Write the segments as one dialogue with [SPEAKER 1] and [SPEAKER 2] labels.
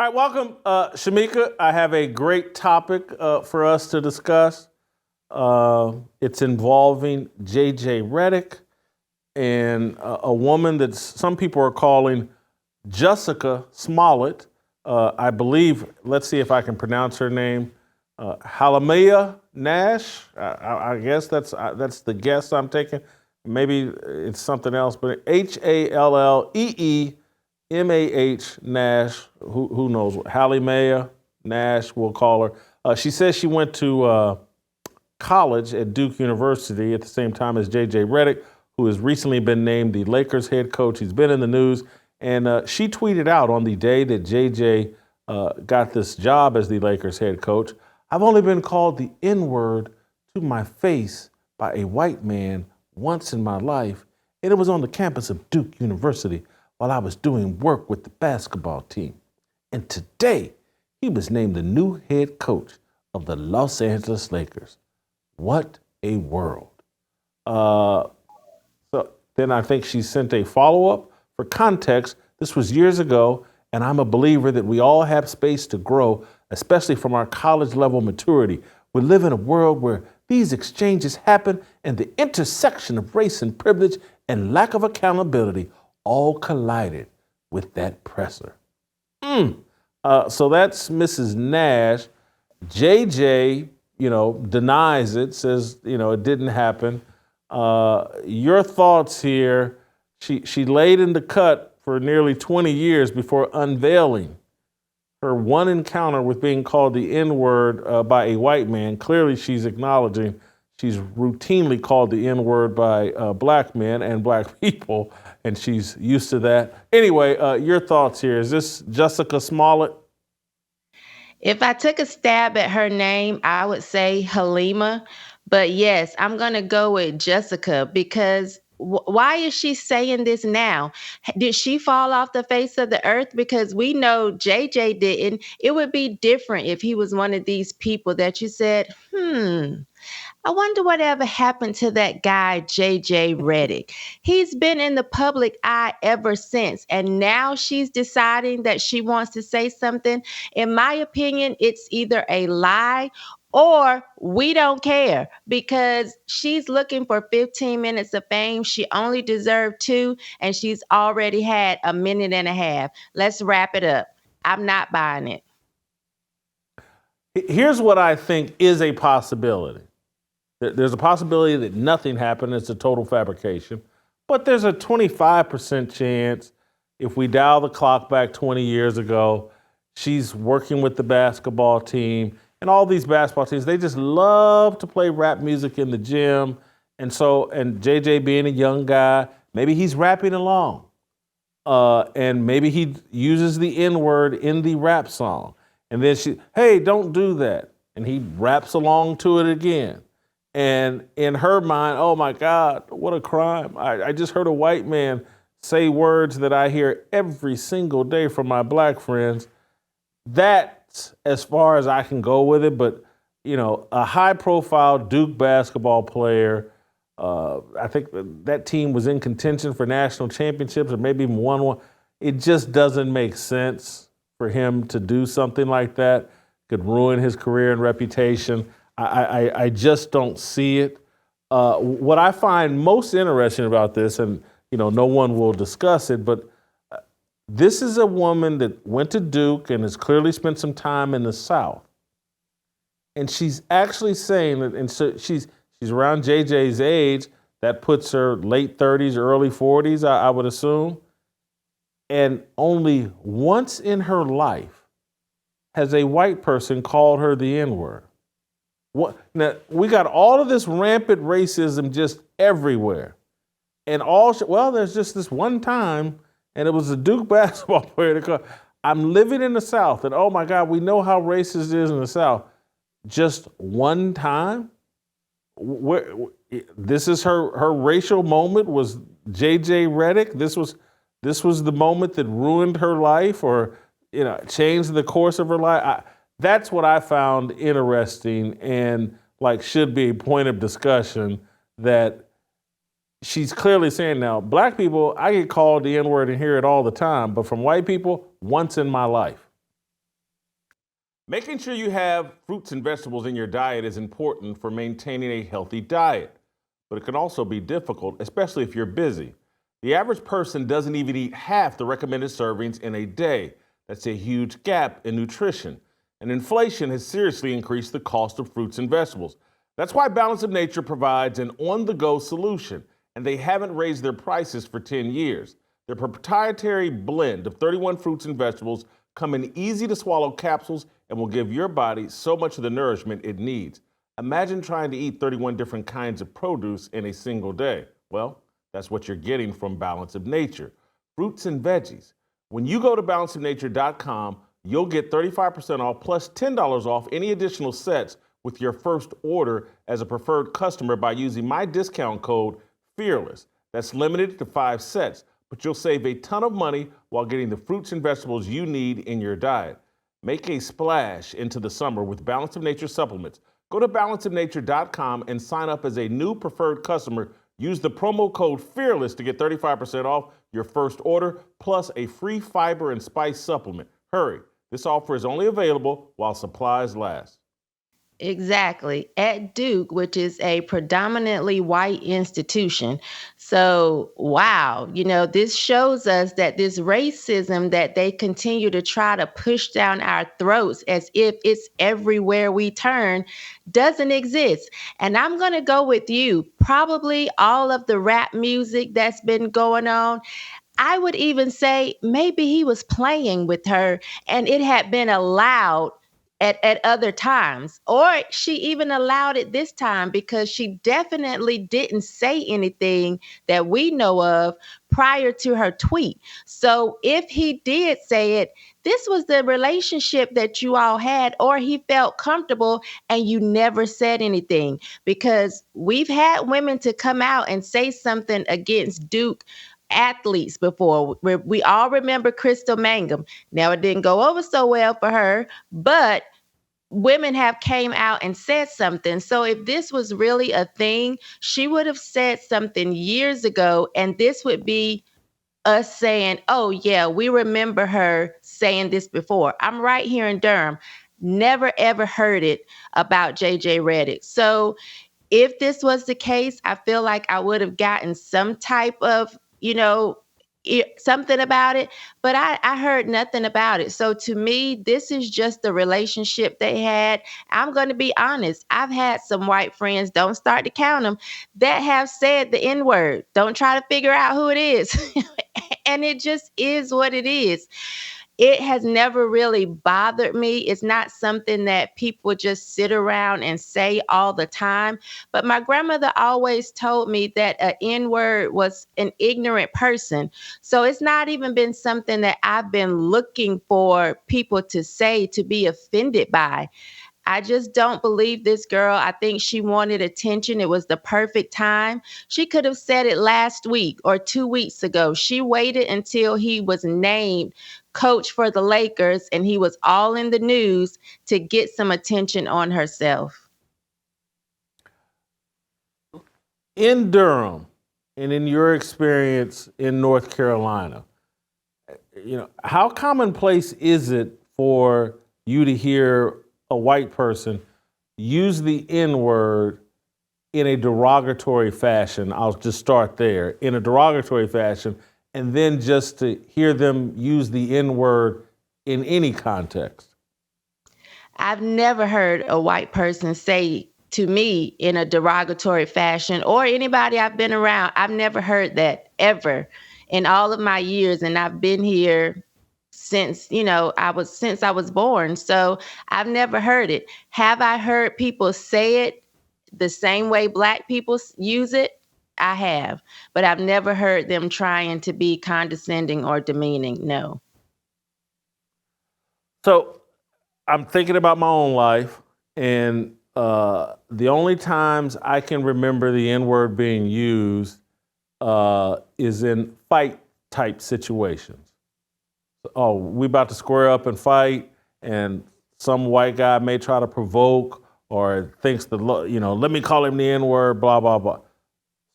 [SPEAKER 1] right, welcome, Shemeka. I have a great topic for us to discuss. It's involving JJ Redick and a woman that some people are calling Jessica Smollett. I believe, let's see if I can pronounce her name, Halleemah Nash. I guess that's the guess I'm taking. Maybe it's something else, but Halleemah Nash. Who knows? Halleemah Nash, we'll call her. She says she went to college at Duke University at the same time as JJ Redick, who has recently been named the Lakers head coach. He's been in the news. And she tweeted out on the day that JJ got this job as the Lakers head coach, "I've only been called the N-word to my face by a white man once in my life, and it was on the campus of Duke University while I was doing work with the basketball team. And today, he was named the new head coach of the Los Angeles Lakers." What a world. So then I think she sent a follow-up. For context, this was years ago, and I'm a believer that we all have space to grow, especially from our college level maturity. We live in a world where these exchanges happen and the intersection of race and privilege and lack of accountability all collided with that presser. So that's Mrs. Nash. JJ, denies it, says, it didn't happen. Your thoughts here? She laid in the cut for nearly 20 years before unveiling her one encounter with being called the N-word by a white man. Clearly, she's acknowledging she's routinely called the N-word by black men and black people, and she's used to that. Anyway, your thoughts here. Is this Jessica Smollett?
[SPEAKER 2] If I took a stab at her name, I would say Halleemah. But yes, I'm going to go with Jessica because why is she saying this now? Did she fall off the face of the earth? Because we know JJ didn't. It would be different if he was one of these people that you said, I wonder whatever happened to that guy, JJ Redick. He's been in the public eye ever since. And now she's deciding that she wants to say something. In my opinion, it's either a lie or we don't care because she's looking for 15 minutes of fame. She only deserved 2, and she's already had a minute and a half. Let's wrap it up. I'm not buying it.
[SPEAKER 1] Here's what I think is a possibility. There's a possibility that nothing happened. It's a total fabrication. But there's a 25% chance if we dial the clock back 20 years ago, she's working with the basketball team. And all these basketball teams, they just love to play rap music in the gym. And JJ being a young guy, maybe he's rapping along. And maybe he uses the N-word in the rap song. And then hey, don't do that. And he raps along to it again. And in her mind, oh my God, what a crime. I just heard a white man say words that I hear every single day from my black friends. That's as far as I can go with it. But, a high profile Duke basketball player, I think that team was in contention for national championships or maybe even won one. It just doesn't make sense for him to do something like that. Could ruin his career and reputation. I just don't see it. What I find most interesting about this, and no one will discuss it, but this is a woman that went to Duke and has clearly spent some time in the South. And she's actually saying that, and so she's around JJ's age. That puts her late 30s, early 40s, I would assume. And only once in her life has a white person called her the N-word. Now, we got all of this rampant racism just everywhere. And there's just this one time, and it was a Duke basketball player that called, I'm living in the South, and oh my God, we know how racist it is in the South. Just one time? This is her racial moment was JJ Redick? This was the moment that ruined her life or changed the course of her life? That's what I found interesting and should be a point of discussion, that she's clearly saying now, black people, I get called the N-word and hear it all the time, but from white people, once in my life. Making sure you have fruits and vegetables in your diet is important for maintaining a healthy diet, but it can also be difficult, especially if you're busy. The average person doesn't even eat half the recommended servings in a day. That's a huge gap in nutrition. And inflation has seriously increased the cost of fruits and vegetables. That's why Balance of Nature provides an on-the-go solution, and they haven't raised their prices for 10 years. Their proprietary blend of 31 fruits and vegetables come in easy-to-swallow capsules and will give your body so much of the nourishment it needs. Imagine trying to eat 31 different kinds of produce in a single day. Well, that's what you're getting from Balance of Nature. Fruits and veggies. When you go to balanceofnature.com, you'll get 35% off plus $10 off any additional sets with your first order as a preferred customer by using my discount code FEARLESS. That's limited to 5 sets, but you'll save a ton of money while getting the fruits and vegetables you need in your diet. Make a splash into the summer with Balance of Nature supplements. Go to balanceofnature.com and sign up as a new preferred customer. Use the promo code FEARLESS to get 35% off your first order, plus a free fiber and spice supplement. Hurry, this offer is only available while supplies last.
[SPEAKER 2] Exactly. At Duke, which is a predominantly white institution. So, wow, this shows us that this racism that they continue to try to push down our throats as if it's everywhere we turn doesn't exist. And I'm going to go with you. Probably all of the rap music that's been going on, I would even say maybe he was playing with her and it had been allowed at other times, or she even allowed it this time because she definitely didn't say anything that we know of prior to her tweet. So if he did say it, this was the relationship that you all had, or he felt comfortable and you never said anything, because we've had women to come out and say something against Duke athletes before. We all remember Crystal Mangum. Now, it didn't go over so well for her, but women have came out and said something. So if this was really a thing, she would have said something years ago, and this would be us saying, oh yeah, we remember her saying this before. I'm right here in Durham. Never ever heard it about JJ Redick. So if this was the case, I feel like I would have gotten some type of, something about it, but I heard nothing about it. So to me, this is just the relationship they had. I'm going to be honest. I've had some white friends, don't start to count them, that have said the N-word. Don't try to figure out who it is. And it just is what it is. It has never really bothered me. It's not something that people just sit around and say all the time. But my grandmother always told me that an N-word was an ignorant person. So it's not even been something that I've been looking for people to say to be offended by. I just don't believe this girl. I think she wanted attention. It was the perfect time. She could have said it last week or 2 weeks ago. She waited until he was named coach for the Lakers and he was all in the news to get some attention on herself.
[SPEAKER 1] In Durham and in your experience in North Carolina, how commonplace is it for you to hear a white person use the N-word in a derogatory fashion? I'll just start there. In a derogatory fashion, and then just to hear them use the N-word in any context.
[SPEAKER 2] I've never heard a white person say to me in a derogatory fashion, or anybody I've been around. I've never heard that ever in all of my years, and I've been here since I was born. So I've never heard it. Have I heard people say it the same way Black people use it? I have, but I've never heard them trying to be condescending or demeaning. No.
[SPEAKER 1] So I'm thinking about my own life, and the only times I can remember the N-word being used is in fight type situations. Oh, we about to square up and fight, and some white guy may try to provoke or thinks let me call him the N-word, blah, blah, blah.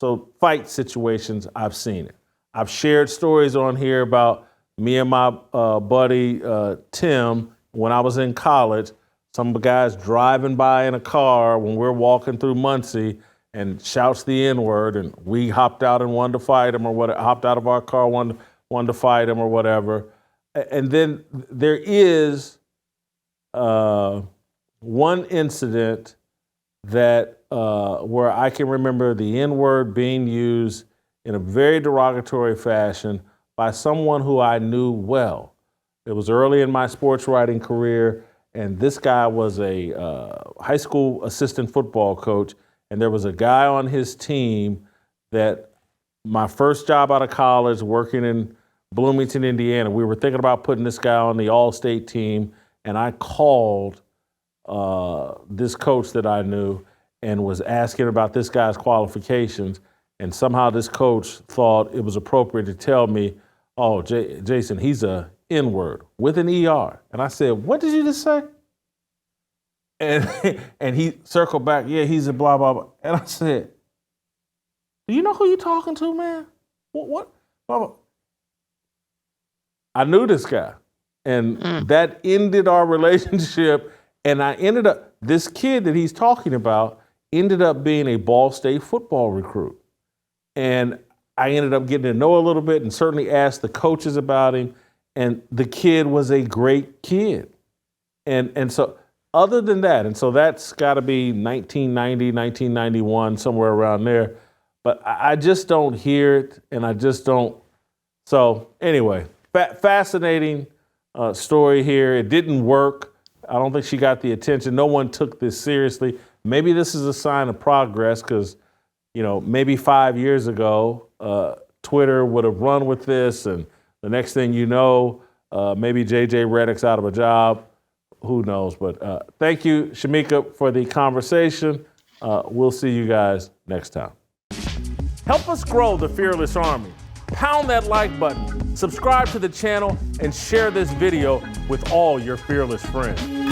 [SPEAKER 1] So fight situations, I've seen it. I've shared stories on here about me and my buddy Tim when I was in college. some guy's driving by in a car when we're walking through Muncie and shouts the N-word, and we hopped out and wanted to fight him, or what? Hopped out of our car, wanted to fight him, or whatever. And then there is one incident that where I can remember the N-word being used in a very derogatory fashion by someone who I knew well. It was early in my sports writing career, and this guy was a high school assistant football coach, and there was a guy on his team that my first job out of college, working in Bloomington, Indiana, we were thinking about putting this guy on the all-state team, and I called this coach that I knew and was asking about this guy's qualifications, and somehow this coach thought it was appropriate to tell me, oh, Jason, he's a N-word with an ER. And I said, what did you just say? And he circled back, yeah, he's a blah, blah, blah. And I said, do you know who you're talking to, man? What? Blah, blah. I knew this guy. And that ended our relationship. And I ended up, this kid that he's talking about ended up being a Ball State football recruit. And I ended up getting to know a little bit and certainly asked the coaches about him. And the kid was a great kid. And so other than that, and so that's got to be 1990, 1991, somewhere around there. But I just don't hear it, and I just don't. So anyway, fascinating story here. It didn't work. I don't think she got the attention. No one took this seriously. Maybe this is a sign of progress because, maybe 5 years ago, Twitter would have run with this, and the next thing you know, maybe JJ Redick's out of a job. Who knows? But thank you, Shemeka, for the conversation. We'll see you guys next time. Help us grow the Fearless Army. Pound that like button, subscribe to the channel, and share this video with all your fearless friends.